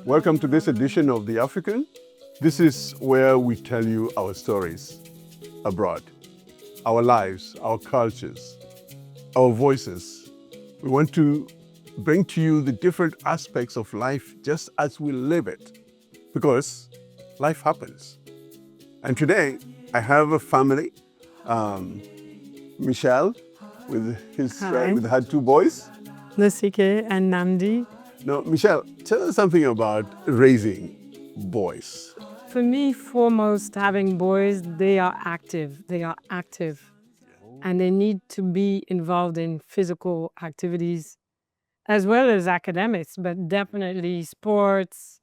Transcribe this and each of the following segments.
Welcome to this edition of The African. This is where we tell you our stories abroad, our lives, our cultures, our voices. We want to bring to you the different aspects of life just as we live it, because life happens. And today, I have a family, Michelle, with her two boys. Nosike and Namdi. Now, Michelle, tell us something about raising boys. For me, foremost, having boys, they are active. And they need to be involved in physical activities as well as academics, but definitely sports,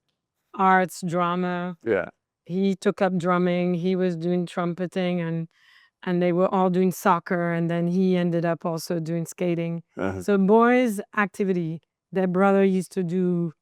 arts, drama. Yeah. He took up drumming, he was doing trumpeting, and they were all doing soccer, and then he ended up also doing skating. So boys' activity. Their brother used to do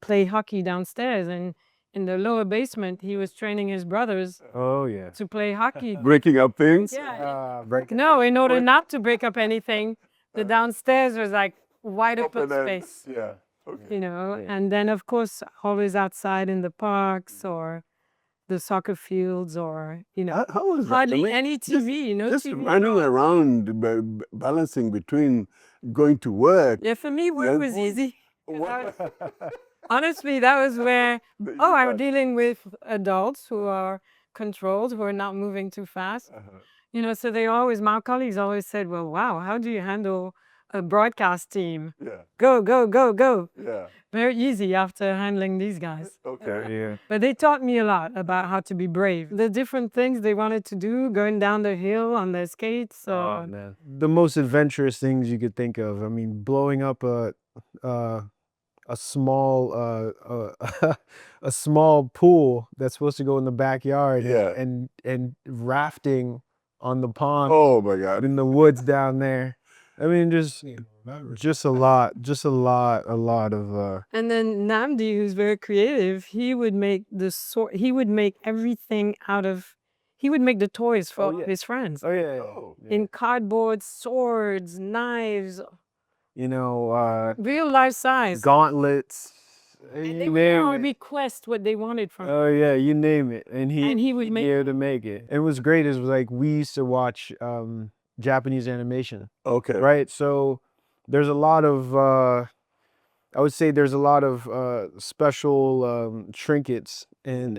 play hockey downstairs, and in the lower basement, he was training his brothers to play hockey. Breaking up things? Yeah. No, in order not to break up anything, the downstairs was like wide open space. Yeah. Okay. You know, and then of course, always outside in the parks or the soccer fields, or, you know, How was that? hardly any TV, just TV. running around, balancing between going to work. Yeah, for me, work was easy. Honestly, that was where, I'm dealing with adults who are controlled, who are not moving too fast. You know, so my colleagues always said, well, wow, how do you handle a broadcast team? Yeah. Go. Yeah. Very easy after handling these guys. Okay. Yeah. But they taught me a lot about how to be brave. The different things they wanted to do, going down the hill on their skates. Oh man, the most adventurous things you could think of. I mean, blowing up a small a small pool that's supposed to go in the backyard. Yeah. And rafting on the pond. Oh my God. In the woods down there. I mean, just a lot of. And then Namdi, who's very creative, he would make everything out of. He would make the toys for his friends. Oh yeah. In cardboard, swords, knives. You know, real life size. Gauntlets. And they would request what they wanted from him. Oh yeah, you name it, and he would be able to make it. And what's great is like we used to watch Japanese animation. Okay. Right. So there's a lot of I would say there's a lot of special trinkets and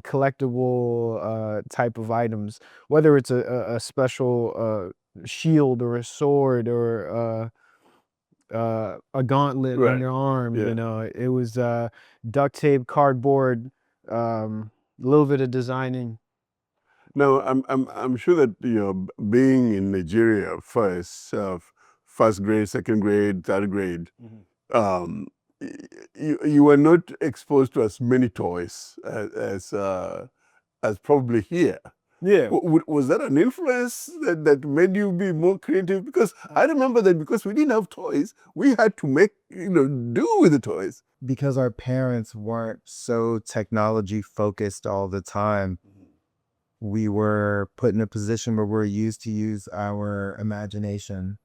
collectible type of items, whether it's a special shield or a sword or a gauntlet on your arm. Yeah. You know, it was duct tape, cardboard, a little bit of designing. Now, I'm sure that, you know, being in Nigeria first grade, second grade, third grade, you were not exposed to as many toys as probably here. Yeah. Was that an influence that made you be more creative? Because I remember that because we didn't have toys, we had to make, do with the toys. Because our parents weren't so technology focused all the time, we were put in a position where we're used to use our imagination.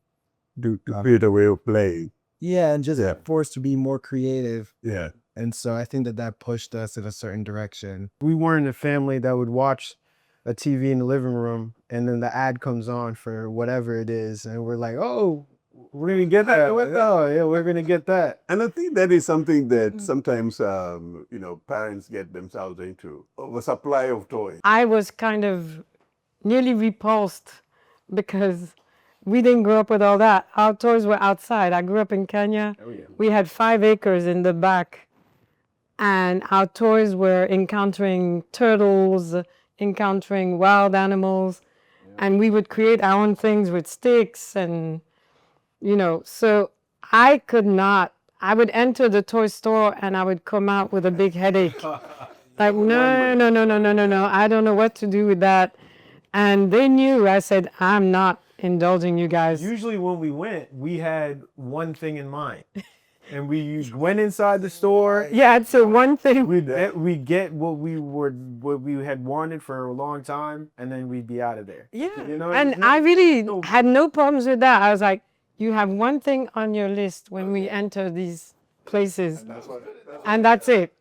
To create a way of playing. Yeah, and just forced to be more creative. Yeah. And so I think that pushed us in a certain direction. We weren't a family that would watch a TV in the living room and then the ad comes on for whatever it is. And we're like, oh, we're going to get that. Oh, yeah, we're going to get that. And I think that is something that sometimes, parents get themselves into, a supply of toys. I was kind of nearly repulsed because we didn't grow up with all that. Our toys were outside. I grew up in Kenya. Oh, yeah. We had 5 acres in the back. And our toys were encountering turtles, encountering wild animals. Yeah. And we would create our own things with sticks and, so I would enter the toy store and I would come out with a big headache. Like, no, I don't know what to do with that. And they knew. I said, I'm not indulging you guys. Usually when we went, we had one thing in mind. and we went inside the store. Yeah, so one thing. We get what we had wanted for a long time, and then we'd be out of there. Yeah. You know, And it's I not- really no- had no problems with that. I was like, you have one thing on your list when we enter these places, and that's it.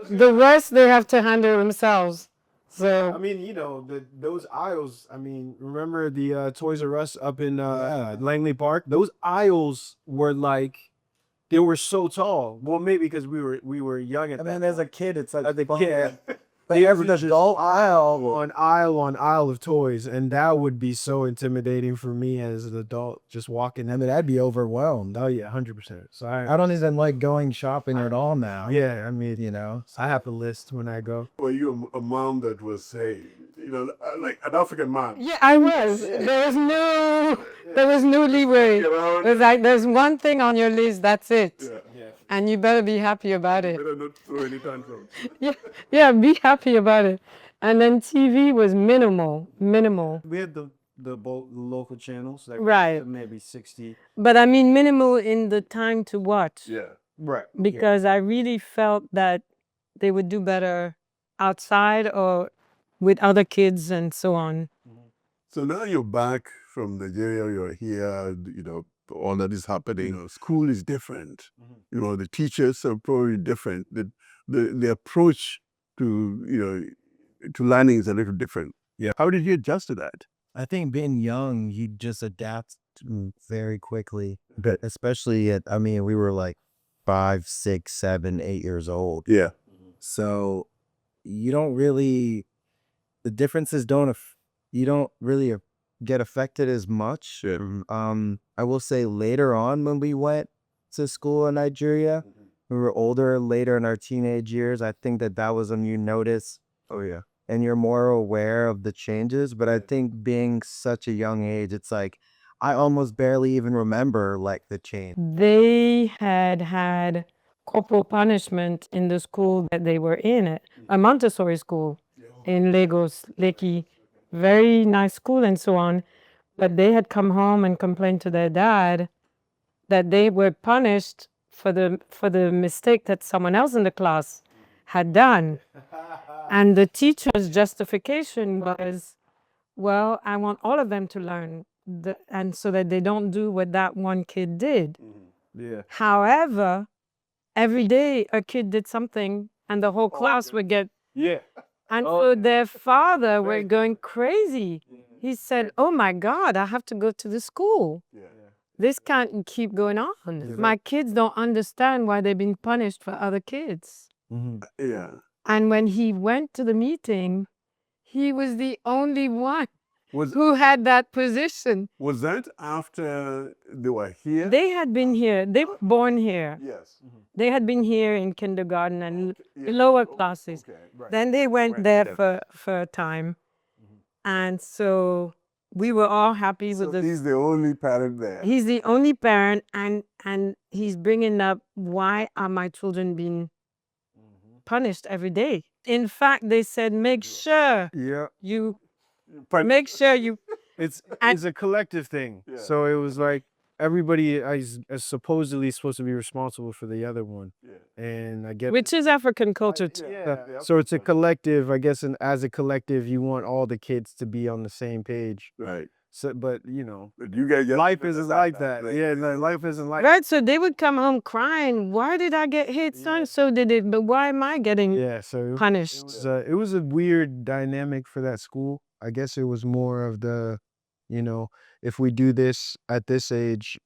The rest they have to handle themselves. I So mean, those aisles. I mean, remember the Toys R Us up in Langley Park? Those aisles were like, they were so tall. Well, maybe because we were young at And that then as a kid, it's like, as a kid. but as an adult, on aisle of toys, and that would be so intimidating for me as an adult, just walking. I mean, I'd be overwhelmed. Oh yeah, 100%. So I don't even like going shopping at all now. yeah, I mean, You know, I have a list when I go. Were you a mom that was, hey, like an African mom? yeah, I was. There was no leeway. It was like there's one thing on your list, that's it. Yeah. And you better be happy about it. Better not throw any tantrums. Yeah, be happy about it. And then TV was minimal. We had the local channels, like Right. maybe 60. But I mean minimal in the time to watch. Yeah. Right. Because I really felt that they would do better outside or with other kids and so on. So now you're back from Nigeria, you're here, all that is happening. School is different. The teachers are probably different. The approach to, to learning is a little different. Yeah. How did you adjust to that? I think being young, you just adapt very quickly. But especially we were like 5, 6, 7, 8 years old. Yeah. So you don't really, the differences you don't really get affected as much. Yeah. I will say later on when we went to school in Nigeria, we were older, later in our teenage years, I think that was when you notice. Oh, yeah. And you're more aware of the changes. But I think being such a young age, it's like, I almost barely even remember like the change. They had corporal punishment in the school that they were in, a Montessori school in Lagos, Lekki. Very nice school and so on. But they had come home and complained to their dad that they were punished for the mistake that someone else in the class had done. And the teacher's justification was, well, I want all of them to learn, and so that they don't do what that one kid did. Yeah. However, every day a kid did something and the whole class would get, Yeah. and so their father were going crazy. He said, oh my God, I have to go to the school. Yeah. This can't keep going on. My kids don't understand why they've been punished for other kids. Yeah. And when he went to the meeting, he was the only one Was who had that position. was that after they were here? They had been here. They were born here. Yes. They had been here in kindergarten and lower classes. Okay. Right. Then they went there for a time. And so we were all happy with So he's the only parent there. He's the only parent, and he's bringing up, why are my children being punished every day? In fact, they said, make sure Yeah. you But make sure you. It's And- a collective thing. Yeah. So it was like everybody is supposedly supposed to be responsible for the other one. Yeah. And I get Which is African culture too. Yeah. So it's a collective, I guess, and as a collective, you want all the kids to be on the same page. right. So, but But you guys just life isn't like that. Yeah, no, life isn't like Right, so they would come home crying. Why did I get hit? So did it, but why am I getting Yeah, so punished? it was a weird dynamic for that school. I guess it was more of the, if we do this at this age,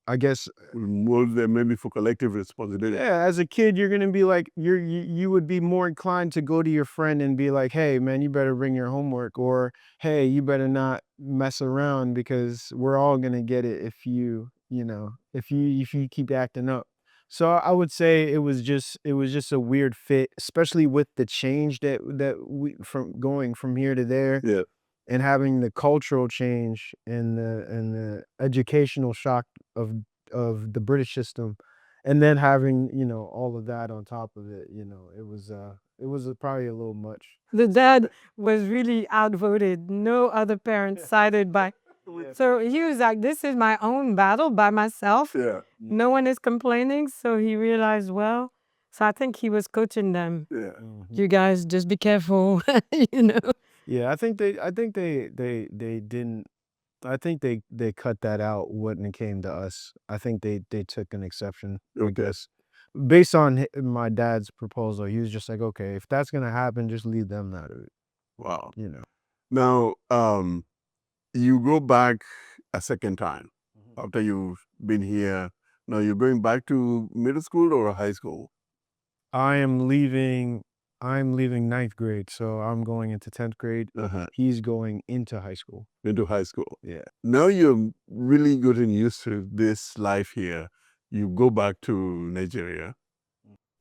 I guess more than maybe for collective responsibility. yeah, as a kid, you're gonna be like, you would be more inclined to go to your friend and be like, hey man, you better bring your homework, or hey, you better not mess around because we're all gonna get it if you keep acting up. So I would say it was just a weird fit, especially with the change that we from going from here to there. Yeah. And having the cultural change and the educational shock of the British system, and then having all of that on top of it, it was probably a little much. The dad was really outvoted. No other parent sided by So he was like, this is my own battle by myself. Yeah. No one is complaining. So he realized, well, so I think he was coaching them. Yeah. You guys just be careful, you know. Yeah, I think they didn't. I think they cut that out when it came to us. I think they took an exception Okay. because based on my dad's proposal, he was just like, okay, if that's gonna happen, just leave them out of it. Wow. You know. Now, you go back a second time after you've been here. Now you're going back to middle school or high school? I'm leaving ninth grade, so I'm going into 10th grade. Uh-huh. He's going into high school. Into high school. Yeah. Now you're really getting used to this life here. You go back to Nigeria.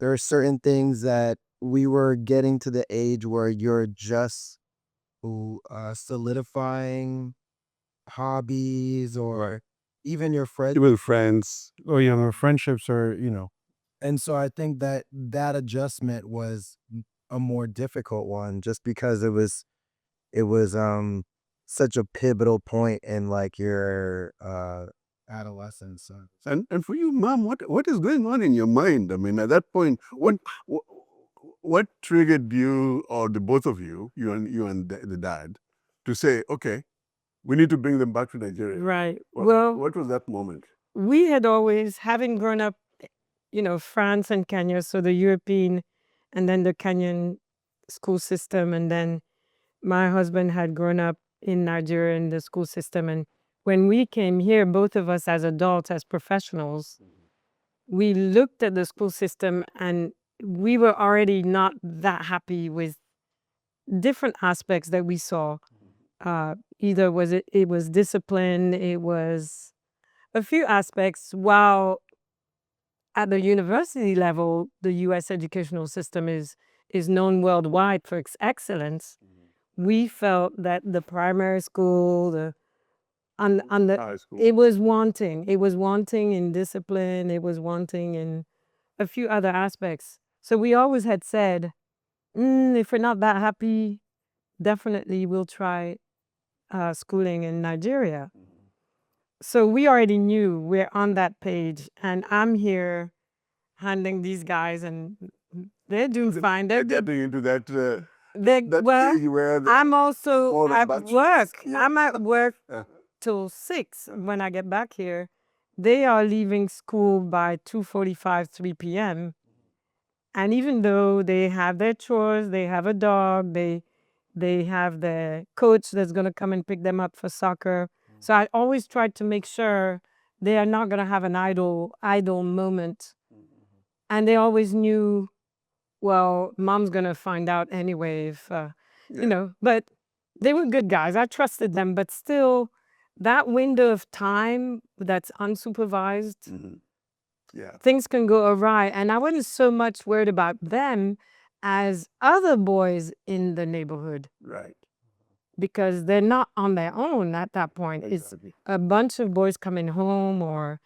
There are certain things that we were getting to the age where you're just solidifying hobbies or even your friends. With friends. Oh yeah, our friendships are, you know. And so I think that that adjustment was a more difficult one just because it was such a pivotal point in like your adolescence. And for you, Mom, what is going on in your mind? I mean, at that point, what triggered you or the both of you, you and the dad, to say, okay, we need to bring them back to Nigeria? Right. What, Well, what was that moment? we had always, having grown up, you know, France and Kenya, so the European and then the Kenyan school system. And then my husband had grown up in Nigeria in the school system. And when we came here, both of us as adults, as professionals, we looked at the school system and we were already not that happy with different aspects that we saw. Either was it was discipline, it was a few aspects. While at the university level, the U.S. educational system is known worldwide for its excellence. We felt that the primary school, on the High school. it was wanting. It was wanting in discipline. It was wanting in a few other aspects. So we always had said, if we're not that happy, definitely we'll try schooling in Nigeria. So we already knew we're on that page, and I'm here handling these guys, and they're doing fine. They're good. Getting into that Well, stage where I'm also all the at batches. work. Yeah. I'm at work Uh, till 6 when I get back here. They are leaving school by 2:45, 3 p.m. And even though they have their chores, they have a dog, they have the coach that's going to come and pick them up for soccer. So I always try to make sure they are not going to have an idle moment. And they always knew, well, Mom's going to find out anyway if, you know, but they were good guys. I trusted them, but still that window of time that's unsupervised, yeah. things can go awry. And I wasn't so much worried about them as other boys in the neighborhood, Right. because they're not on their own at that point. It's a bunch of boys coming home or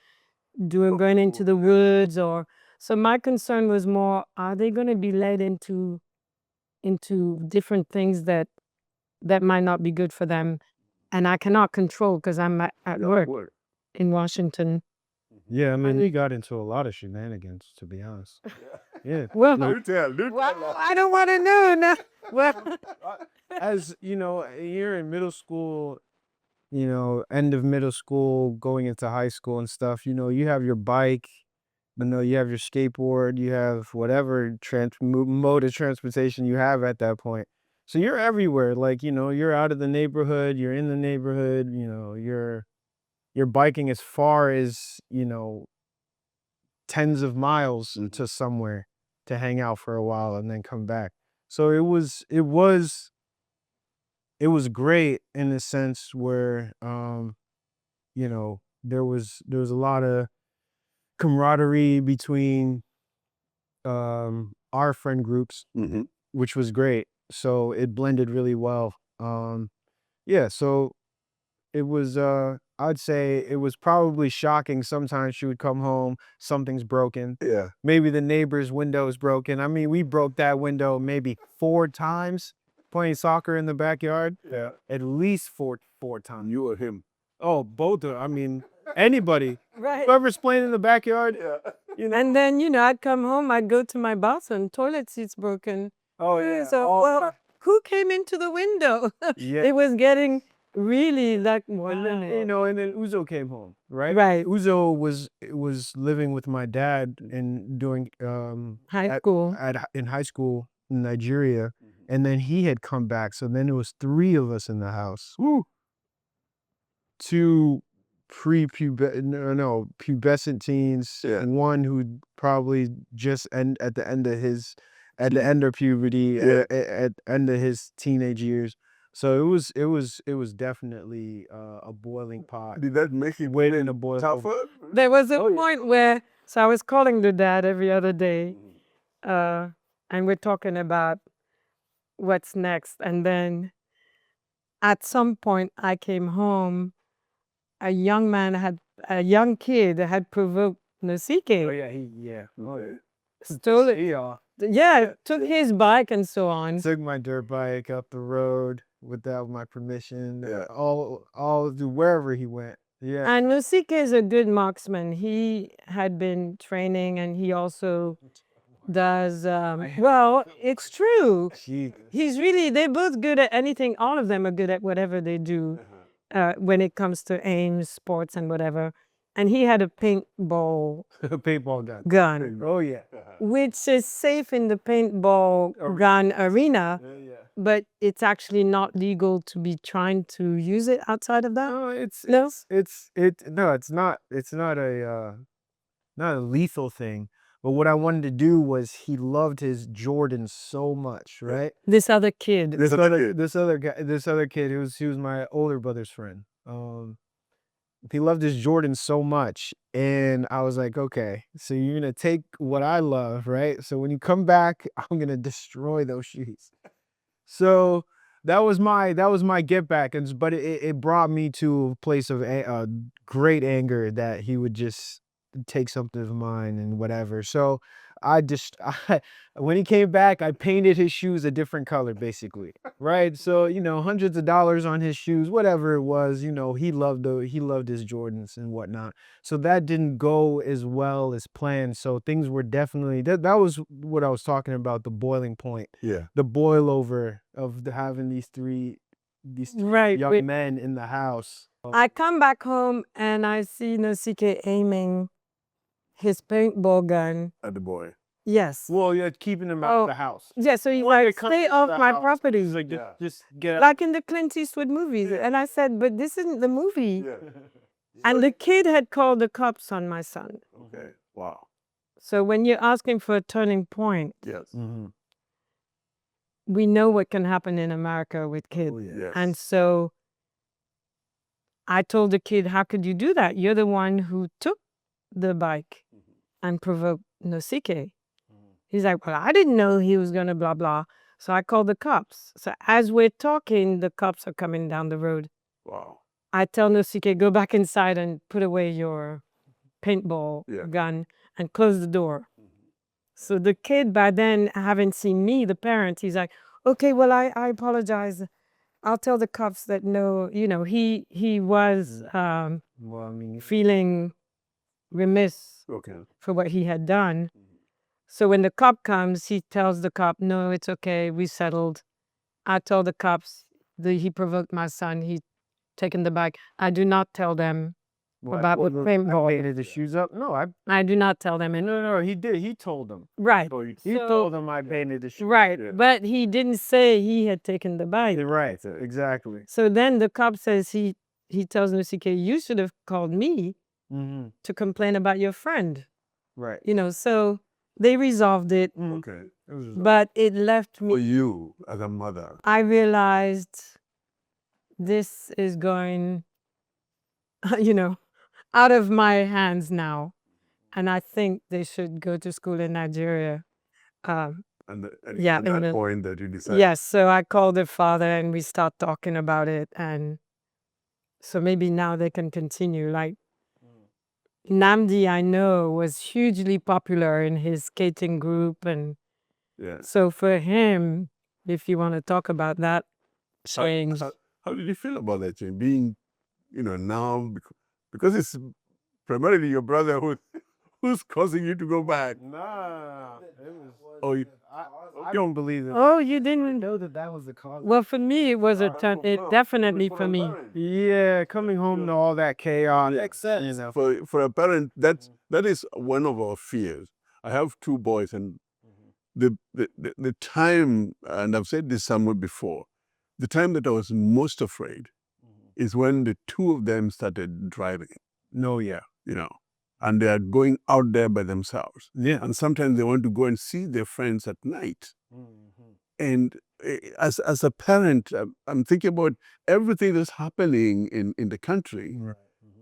going into the woods. Or so my concern was more, are they going to be led into different things that might not be good for them, and I cannot control because I'm at work in Washington. Yeah, I mean, we got into a lot of shenanigans, to be honest. Yeah. Well, Do tell. well, I don't want to know now. Well, As you know, you're in middle school, you know, end of middle school, going into high school and stuff, you know, you have your bike, you know, you have your skateboard, you have whatever mode of transportation you have at that point. So you're everywhere. Like, you know, you're out of the neighborhood, you're in the neighborhood, you know, you're biking as far as, you know, tens of miles to somewhere to hang out for a while and then come back. So it was great in the sense where you know, there was a lot of camaraderie between our friend groups, which was great. So it blended really well. Yeah, so it was I'd say it was probably shocking. Sometimes she would come home, something's broken. Yeah. Maybe the neighbor's window is broken. I mean, we broke that window maybe 4 times playing soccer in the backyard. Yeah. At least four times. You or him? Oh, both. I mean, anybody. Right. Whoever's playing in the backyard. And then, I'd come home, I'd go to my bathroom, toilet seat's broken. Oh yeah. So, all- well, who came into the window? yeah. It was getting really like, And then, wow. and then Uzo came home, right? Right. Uzo was living with my dad and doing High school. in high school in Nigeria, and then he had come back. So then it was 3 of us in the house. Woo! 2 pubescent teens, Yeah. one who probably just at the end of puberty, Yeah. at end of his teenage years. So it was definitely a boiling pot. Did that make it Waiting to boil over. tougher? There was a Oh, yeah. point where, so I was calling the dad every other day, and we're talking about what's next. And then at some point, I came home. A young kid had provoked Nosike. Oh yeah, Stole it. Yeah. Yeah, took his bike and so on. Took my dirt bike up the road without my permission. Yeah. All to wherever he went. Yeah. And Nosike is a good marksman. He had been training, and he also does, well, it's true. He's really, they're both good at anything. All of them are good at whatever they do when it comes to aim, sports, and whatever. And he had a paintball Paintball gun. gun, Oh yeah. which is safe in the paintball gun arena, but it's actually not legal to be trying to use it outside of that. No, it's No? it's not a lethal thing. But what I wanted to do was he loved his Jordans so much, right? This other kid. This other kid. This other kid, he was my older brother's friend. He loved his Jordans so much, and I was like, okay, so you're gonna take what I love, right? So when you come back, I'm gonna destroy those shoes. So that was my get back, but it brought me to a place of great anger that he would just take something of mine and whatever. So when he came back, I painted his shoes a different color, basically, right? So hundreds of dollars on his shoes, whatever it was. He loved his Jordans and whatnot. So that didn't go as well as planned. So things were definitely that was what I was talking about, the boiling point. Yeah. The boil over of having these three Right. young men in the house. I come back home and I see Nosike aiming his paintball gun. At the boy. Yes. Well, you're keeping them out of Oh, the house. Yeah, so he's Well, like, they come stay to off the my house. property. He's like, Yeah. just get out. Like in the Clint Eastwood movies. And I said, but this isn't the movie. Yeah. And the kid had called the cops on my son. Okay. Wow. So when you're asking for a turning point, Yes. Mhm. we know what can happen in America with kids. Oh, yeah. Yes. And so I told the kid, how could you do that? You're the one who took the bike and provoked Nosike. He's like, well, I didn't know he was going to blah, blah. So I called the cops. So as we're talking, the cops are coming down the road. Wow. I tell Nosike, go back inside and put away your paintball Yeah. gun and close the door. So the kid, by then, having seen me, the parent, he's like, okay, well, I apologize. I'll tell the cops that no, he was Well, I mean, feeling remiss Okay. for what he had done. So when the cop comes, he tells the cop, no, it's okay, we settled. I told the cops that he provoked my son, he taken the bike. I do not tell them about what I paintball. painted the shoes up. No, I do not tell them. And no, he did. He told them. right, So you He So- told them I painted the shoes. right. Yeah. But he didn't say he had taken the bike. Right, exactly. So then the cop says he tells Nosike, you should have called me Mm-hmm. to complain about your friend. Right. So they resolved it, Okay. It was but it left For me. you as a mother. I realized this is going, out of my hands now. And I think they should go to school in Nigeria. And Yeah, at and that the- point that you decided. Yes, so I called their father and we start talking about it. And so maybe now they can continue. Like Namdi, I know, was hugely popular in his skating group. And Yeah. so for him, if you want to talk about that How, change, how did you feel about that change? Being now because it's primarily your brother who's causing you to go back. Nah, it was. Oh, I don't believe it. Oh, you didn't? know that was the cause. Well, for me, it was a turn. It definitely for me. Yeah, coming home to all that chaos. Makes sense. You know. For a parent, that is one of our fears. I have two boys, and the time, and I've said this somewhere before, the time that I was most afraid is when the two of them started driving. No, yeah. And they are going out there by themselves. Yeah. And sometimes they want to go and see their friends at night. And as a parent, I'm thinking about everything that's happening in the country. Right.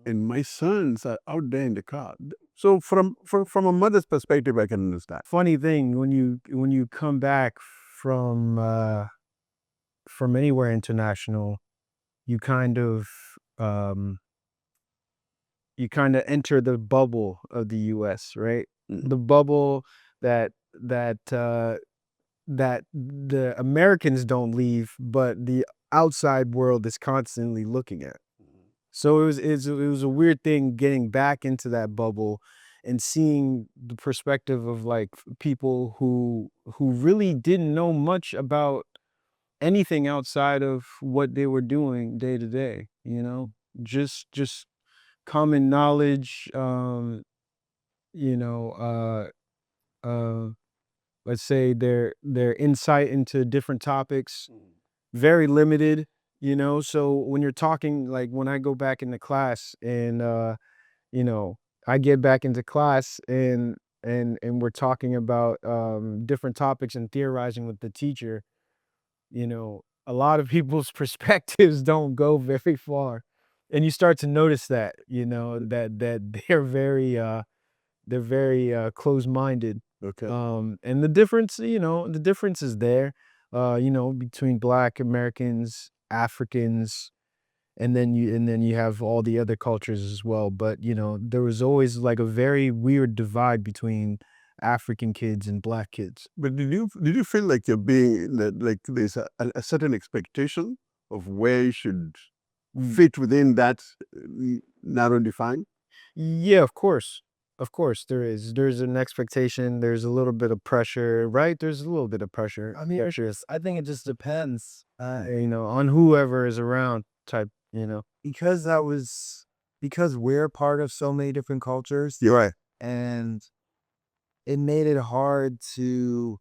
And my sons are out there in the car. So from a mother's perspective, I can understand. Funny thing, when you come back from anywhere international, you kind of enter the bubble of the U.S., right? The bubble that the Americans don't leave, but the outside world is constantly looking at. So it was a weird thing getting back into that bubble and seeing the perspective of like people who really didn't know much about anything outside of what they were doing day to day, just common knowledge, let's say their insight into different topics, very limited, so when you're talking, like when I go back into class and I get back into class and we're talking about different topics and theorizing with the teacher, a lot of people's perspectives don't go very far, and you start to notice that that they're very closed-minded. Okay. And the difference is there, between Black Americans, Africans, and then you have all the other cultures as well. But there was always like a very weird divide between African kids and Black kids. But did you feel like you're being like there's a certain expectation of where you should fit within that narrow define? Yeah, of course. Of course there is. There's an expectation, there's a little bit of pressure, right? There's a little bit of pressure. I mean, I think it just depends. On whoever is around type, Because we're part of so many different cultures, You're right. and it made it hard to,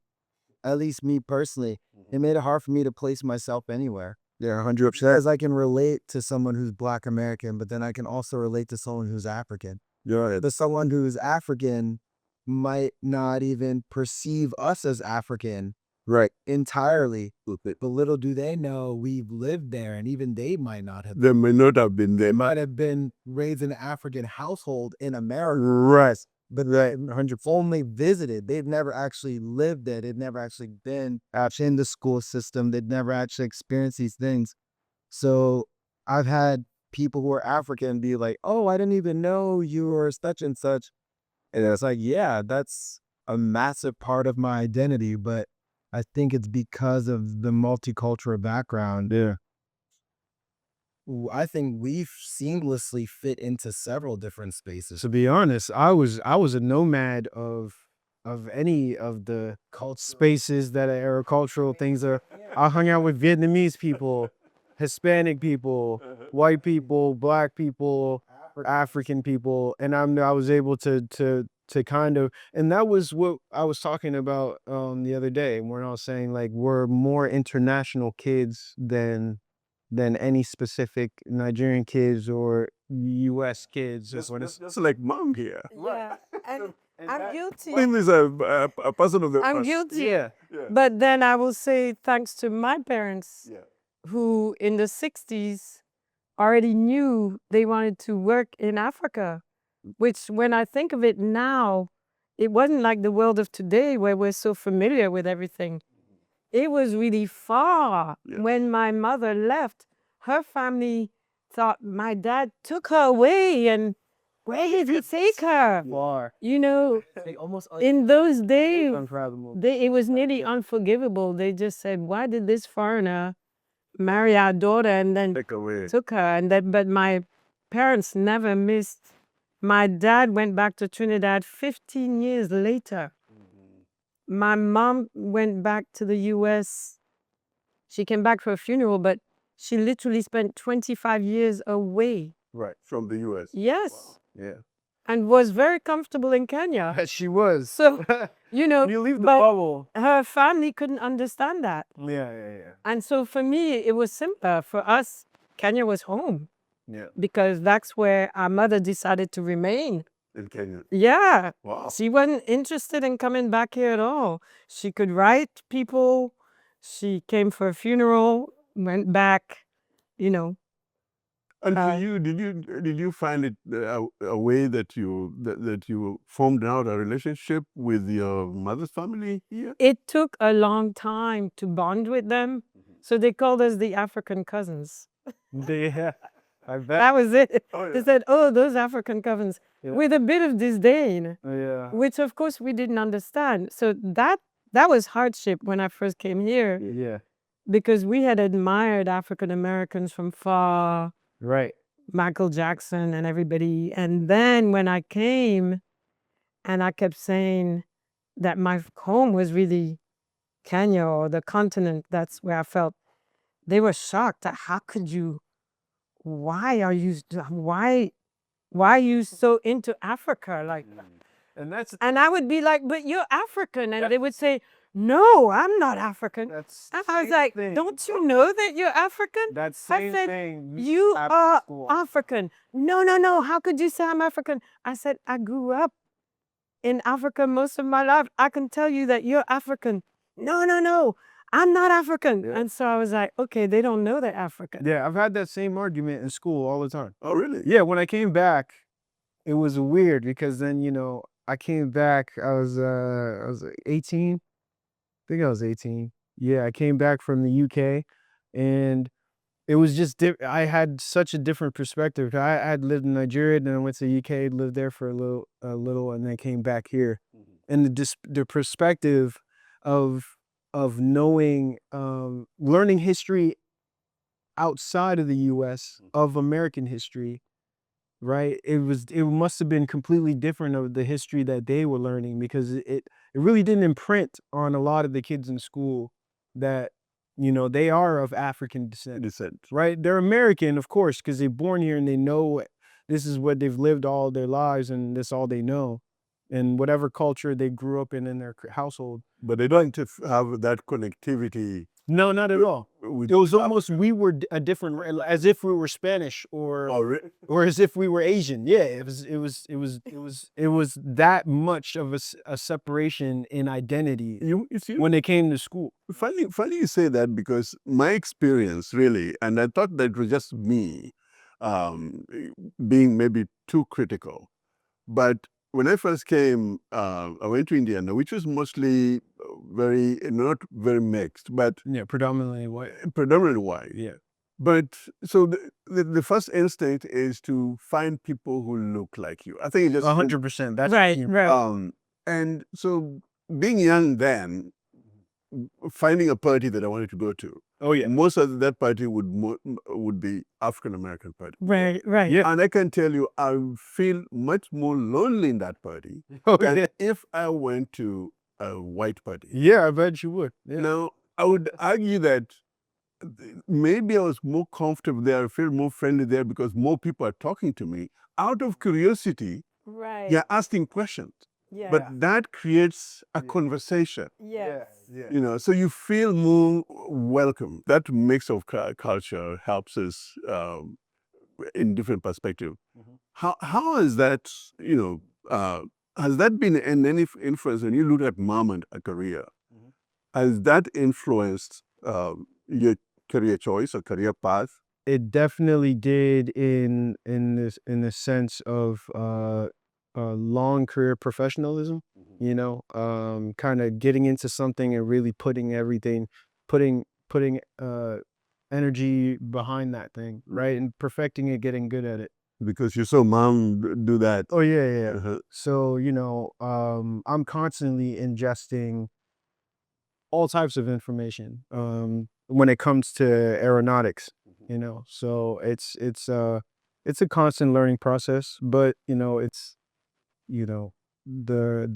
at least me personally, it made it hard for me to place myself anywhere. Yeah, 100%. Because I can relate to someone who's Black American, but then I can also relate to someone who's African. You're right. But someone who's African might not even perceive us as African Right. entirely. But little do they know we've lived there, and even they might not have. They may not have been there. They might have been raised in an African household in America, Right. but they only visited. They've never actually lived there. They've never actually been actually in the school system. They've never actually experienced these things. So I've had people who are African be like, "Oh, I didn't even know you were such and such." And it's like, yeah, that's a massive part of my identity, but I think it's because of the multicultural background. Yeah. I think we've seamlessly fit into several different spaces. To be honest, I was a nomad of any of the cult spaces that are agricultural things. I hung out with Vietnamese people, Hispanic people, white people, Black people, African people, and I was able to kind of, and that was what I was talking about the other day when I was saying like we're more international kids than any specific Nigerian kids or U.S. kids. Just like mom here. Yeah, and I'm guilty. Mom is a person of the I'm us. guilty. Yeah. But then I will say thanks to my parents, Yeah. who in the 60s already knew they wanted to work in Africa, which when I think of it now, it wasn't like the world of today where we're so familiar with everything. It was really far. Yeah. When my mother left, her family thought my dad took her away, and where did he take her? Far. Almost In those days, Unfathomable. it was nearly unforgivable. They just said, why did this foreigner marry our daughter and then Take away. took her? And then, but my parents never missed. My dad went back to Trinidad 15 years later. My mom went back to the US. She came back for a funeral, but she literally spent 25 years away. Right. From the US. Yes. Yeah. And was very comfortable in Kenya. Yes, she was. So, you know, You leave the but bubble. her family couldn't understand that. Yeah. And so for me, it was simpler. For us, Kenya was home Yeah. because that's where our mother decided to remain. In Kenya. Yeah. Wow. She wasn't interested in coming back here at all. She could write people. She came for a funeral, went back, you know. And for you, did you find it a way that you formed out a relationship with your mother's family here? It took a long time to bond with them. So they called us the African cousins. Yeah. I bet. That was it. Oh, They yeah. said, oh, those African cousins, Yeah. with a bit of disdain, Yeah. which of course we didn't understand. So that was hardship when I first came here Yeah. because we had admired African Americans from far, Right. Michael Jackson and everybody. And then when I came and I kept saying that my home was really Kenya or the continent, that's where I felt they were shocked. That how could you, why are you so into Africa? Like, And that's and I would be like, but you're African. And they would say, no, I'm not African. that's And I was same like, thing. don't you know that you're African? That I same said, thing. you after are school. African. No. How could you say I'm African? I said, I grew up in Africa most of my life. I can tell you that you're African. No. I'm not African. Yeah. And so I was like, okay, they don't know they're African. Yeah, I've had that same argument in school all the time. Oh, really? Yeah, when I came back, it was weird because then, I came back, I was 18. I think I was 18. Yeah, I came back from the UK and it was just I had such a different perspective. I had lived in Nigeria, then I went to the UK, lived there for a little, and then came back here. And the perspective of knowing, learning history outside of the US of American history, right? It must have been completely different of the history that they were learning because it really didn't imprint on a lot of the kids in school that they are of African descent, right? They're American, of course, because they're born here and they know this is what they've lived all their lives and this all they know, and whatever culture they grew up in their household. But they don't have that connectivity. No, not at all. With, It was almost we were a different, as if we were Spanish or as if we were Asian. Yeah, it was that much of a separation in identity you see, when they came to school. funny you say that because my experience really, and I thought that it was just me being maybe too critical, but when I first came, I went to Indiana, which was mostly not very mixed, but Yeah, predominantly white. predominantly white. Yeah. But so the first instinct is to find people who look like you. I think it just 100%. That's Right. and so being young then, finding a party that I wanted to go to. Oh yeah. Most of that party would be African American party. Right. Yeah. And I can tell you, I feel much more lonely in that party Oh, than yeah. if I went to a white party. Yeah, I bet you would. Yeah. Now, I would argue that maybe I was more comfortable there, I feel more friendly there because more people are talking to me. Out of curiosity, Right. you're asking questions. Yeah. But that creates a conversation. yes. Yeah. So you feel more welcome. That mix of culture helps us in different perspective. How is that, has that been any influence when you look at mom and a career? Has that influenced your career choice or career path? It definitely did in the sense of long career professionalism, kind of getting into something and really putting energy behind that thing, right? And perfecting it, getting good at it. Because you saw mom do that. Oh yeah. Uh-huh. So, I'm constantly ingesting all types of information when it comes to aeronautics, so it's a constant learning process. But it's the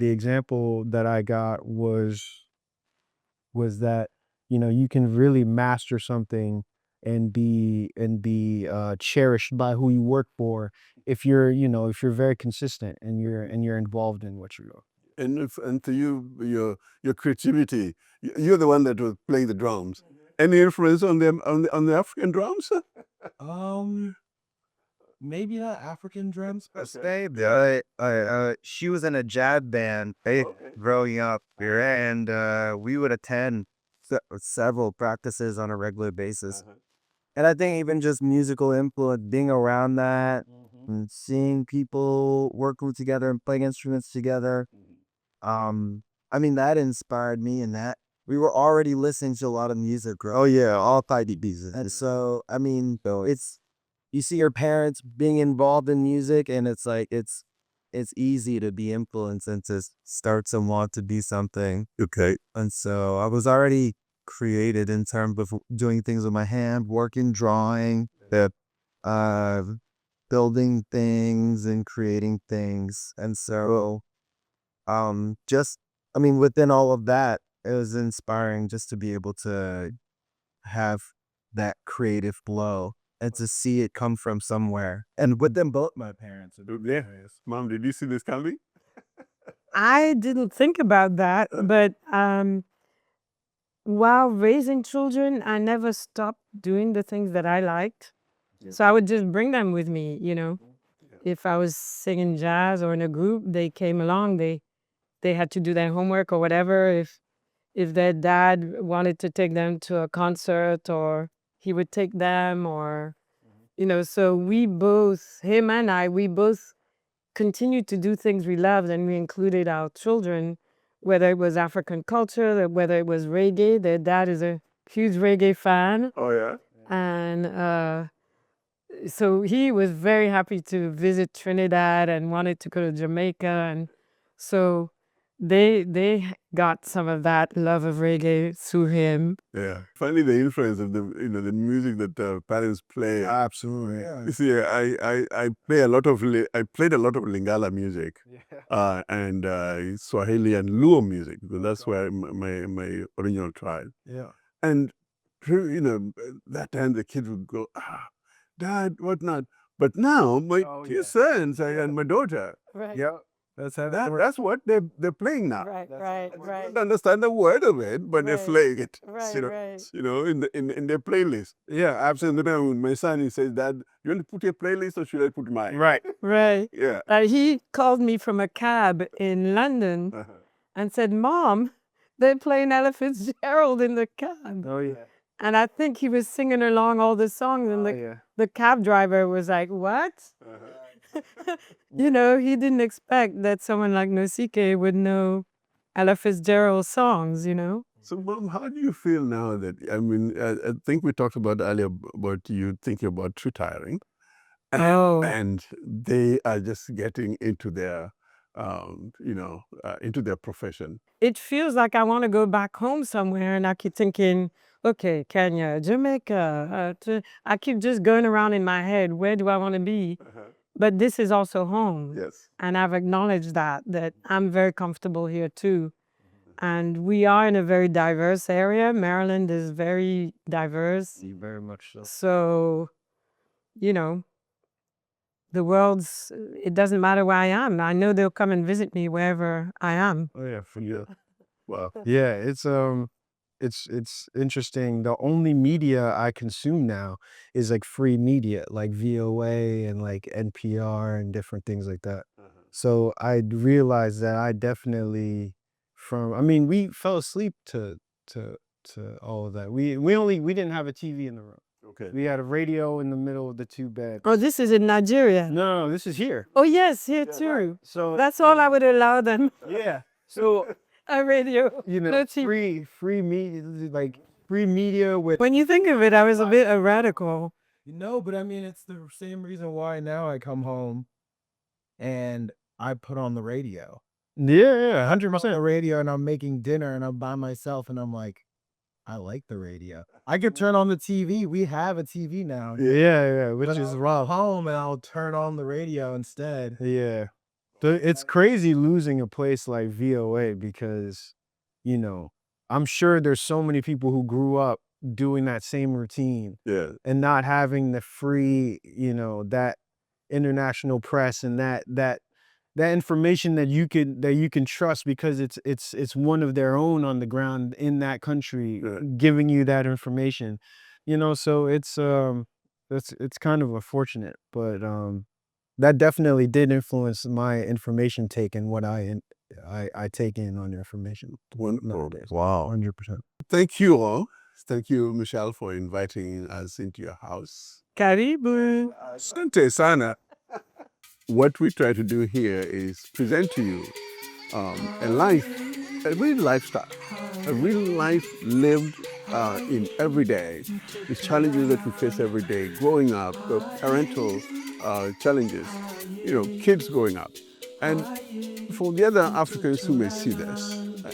example that I got was that you can really master something and be cherished by who you work for if you're very consistent and you're involved in what you're doing. And to you, your creativity, you're the one that was playing the drums. Any influence on them on the African drums? Um, maybe not African drums per Okay. se. She was in a jazz band growing up here, and we would attend several practices on a regular basis. And I think even just musical influence, being around that, and seeing people working together and playing instruments together, I mean, that inspired me, and that we were already listening to a lot of music. Oh yeah, all 5 DBs. And so, I mean, it's you see your parents being involved in music, and it's like it's easy to be influenced and to start to want to be something. Okay. And so I was already created in terms of doing things with my hand, working, drawing, uh, building things and creating things. And so, just, I mean, within all of that, it was inspiring just to be able to have that creative flow and to see it come from somewhere. And within both my parents. Yeah. Mom, did you see this coming? I didn't think about that, but while raising children, I never stopped doing the things that I liked. So I would just bring them with me. If I was singing jazz or in a group, they came along. They had to do their homework or whatever. If their dad wanted to take them to a concert, or he would take them, or so we both, him and I, we both continued to do things we loved, and we included our children, whether it was African culture, whether it was reggae. Their dad is a huge reggae fan. Oh yeah. And so he was very happy to visit Trinidad and wanted to go to Jamaica. And so they got some of that love of reggae through him. Yeah. Finally, the influence of the music that parents play. Absolutely. Yeah. You see, I played a lot of Lingala music, and Swahili and Luo music, because that's where my original tribe. Yeah. And that time the kids would go, Dad, whatnot. But now my two sons and my daughter, Right. Yeah. That's how that's what they're playing now. Right. They don't understand the word of it, but they're Right. playing it. Right, right. In their playlist. Yeah, absolutely. When my son, he says, Dad, you want to put your playlist or should I put mine? Right. Right. Yeah. He called me from a cab in London Uh-huh. and said, Mom, they're playing Ella Fitzgerald in the cab. Oh yeah. And I think he was singing along all the songs, and the cab driver was like, what? He didn't expect that someone like Nosike would know Ella Fitzgerald songs. So, Mom, how do you feel now that, I mean, I think we talked about earlier about you thinking about retiring. Oh. And they are just getting into their, into their profession. It feels like I want to go back home somewhere, and I keep thinking, okay, Kenya, Jamaica. I keep just going around in my head, where do I want to be? But this is also home. Yes. And I've acknowledged that I'm very comfortable here too. And we are in a very diverse area. Maryland is very diverse. Very much so. So, it doesn't matter where I am. I know they'll come and visit me wherever I am. Oh yeah, for you. Wow. Yeah, it's interesting. The only media I consume now is like free media, like VOA and like NPR and different things like that. So I realized that I definitely we fell asleep to all of that. We didn't have a TV in the room. Okay. We had a radio in the middle of the two beds. Oh, this is in Nigeria. No, this is here. Oh, yes, here too. So That's all I would allow them. yeah. So A radio. No TV. free media, like free media with. When you think of it, I was a bit radical. No, but I mean, it's the same reason why now I come home and I put on the radio. Yeah, 100%. The radio, and I'm making dinner and I'm by myself and I'm like, I like the radio. I could turn on the TV. We have a TV now. Yeah, which But is I'll go rough. home and I'll turn on the radio instead. Yeah. It's crazy losing a place like VOA because, you know, I'm sure there's so many people who grew up doing that same routine Yeah. and not having the free, you know, that international press and that information that you can trust because it's one of their own on the ground in that country Yeah. giving you that information. You know, so it's kind of unfortunate, but that definitely did influence my information take and what I take in on information. Wonderful. Nowadays. Wow. 100%. Thank you all. Thank you, Michelle, for inviting us into your house. Karibu. Asante sana. What we try to do here is present to you a life, a real lifestyle, a real life lived in every day, the challenges that we face every day, growing up, the parental challenges, you know, kids growing up. And for the other Africans who may see this,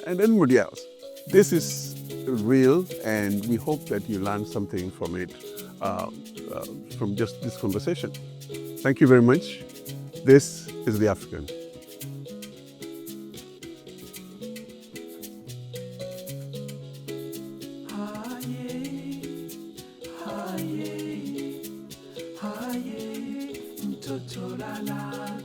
and anybody else, this is real, and we hope that you learn something from it, from just this conversation. Thank you very much. This is The African. Mtoto lala